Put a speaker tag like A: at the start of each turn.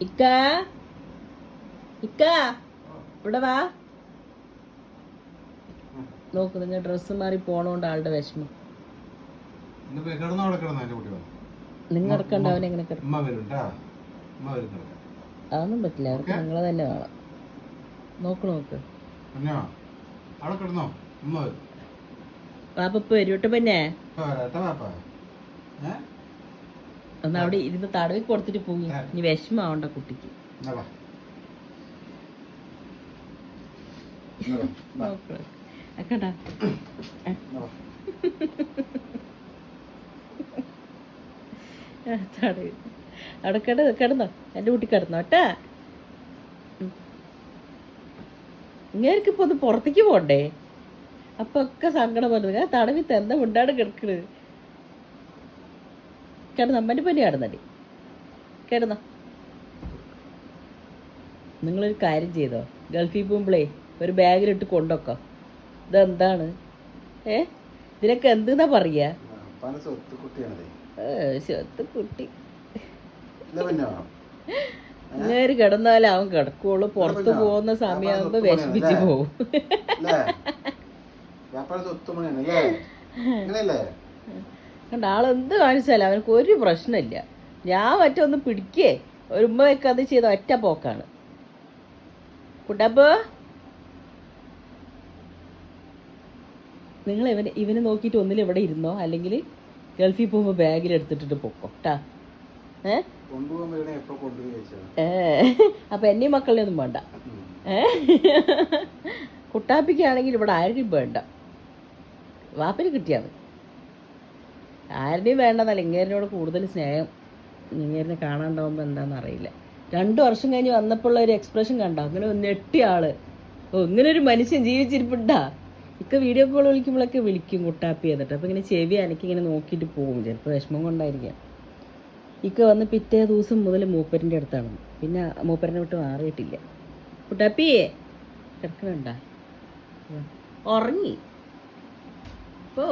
A: ഇക്ക ഇക്ക ഇവിടെ വാ. നോക്ക്, നിങ്ങൾ ഡ്രസ്സ് മാറി പോണോണ്ട് ആളുടെ വിഷമം. നിങ്ങൾ കിടക്കണ്ട, അവൻ എങ്ങനെ അതൊന്നും പറ്റില്ല. അവർക്ക് നിങ്ങളെ തന്നെ വേണം. നോക്ക് വാപ്പ വരൂട്ടെ. പിന്നെ ഒന്ന് അവിടെ ഇരുന്ന് തടവി കൊടുത്തിട്ട് പോയി. ഇനി വിഷമാവണ്ട കുട്ടിക്ക്. അവിടെ കിടന്നോ, എന്റെ കുട്ടി കിടന്നോ കേട്ടാ. ഇങ്ങേർക്ക് ഇപ്പൊ ഒന്ന് പുറത്തേക്ക് പോണ്ടേ? അപ്പൊ ഒക്കെ സങ്കടം പറഞ്ഞു. തടവി തെന്ന മുണ്ടാട് കിടക്കണ്. കിടന്നോ, അമ്മന്റെ പനി കിടന്നടി. കിടന്നോ. നിങ്ങളൊരു കാര്യം ചെയ്തോ, ഗൾഫിൽ പോകുമ്പോഴേ ഒരു ബാഗിലിട്ട് കൊണ്ടൊക്കോ. ഇതെന്താണ് ഇതിനൊക്കെ എന്തെന്നാ പറയാ? സ്വത്ത് കുട്ടി. ഇങ്ങേര് കിടന്നാലും അവൻ കിടക്കുള്ളൂ. പുറത്തു പോകുന്ന സമയമാകുമ്പോ വിഷമിച്ച് പോവും. കണ്ട, ആളെന്ത് കാണിച്ചാലും അവനക്ക് ഒരു പ്രശ്നമില്ല. ഞാൻ മറ്റൊന്ന് പിടിക്കേ ഒരു ഉമ്മ വെക്കാതെ ചെയ്ത ഒറ്റ പോക്കാണ്. കുട്ടപ്പോ, നിങ്ങൾ ഇവനെ നോക്കിയിട്ട് ഒന്നിലും ഇവിടെ ഇരുന്നോ, അല്ലെങ്കിൽ ഗൾഫിൽ പോകുമ്പോ ബാഗിൽ എടുത്തിട്ടിട്ട് പൊക്കോ ട്ടാ. അപ്പൊ എന്നെയും മക്കളെ ഒന്നും വേണ്ട. കുട്ടാപ്പിക്കാണെങ്കിൽ ഇവിടെ ആരുടെയും വേണ്ട, വാപ്പിന് കിട്ടിയാണ്. ആരുടെയും വേണ്ടെന്നല്ല, ഇങ്ങേരിനോട് കൂടുതൽ സ്നേഹം. ഇങ്ങേരിനെ കാണാണ്ടാവുമ്പോ എന്താണെന്ന് അറിയില്ല. 2 വർഷം കഴിഞ്ഞ് വന്നപ്പോൾ ഒരു എക്സ്പ്രഷൻ കണ്ടോ? അങ്ങനെ നെട്ടിയ ആള്. ഇങ്ങനെ ഒരു മനുഷ്യൻ ജീവിച്ചിരിപ്പുണ്ടാ? ഇക്ക വീഡിയോ കോൾ വിളിക്കുമ്പോഴൊക്കെ വിളിക്കും കുട്ടാപ്പി എന്നിട്ട്. അപ്പൊ ഇങ്ങനെ ചെവി എനിക്കിങ്ങനെ നോക്കിയിട്ട് പോകും. ചിലപ്പോൾ വിഷമം കൊണ്ടായിരിക്കാം. ഇക്ക വന്ന് പിറ്റേ ദിവസം മുതൽ മൂപ്പരിൻ്റെ അടുത്താണ്. പിന്നെ മൂപ്പരിനെ വിട്ട് മാറിയിട്ടില്ല. കുട്ടാപ്പിയേ കിടക്കണുണ്ടാ? ഉറങ്ങി. ഓ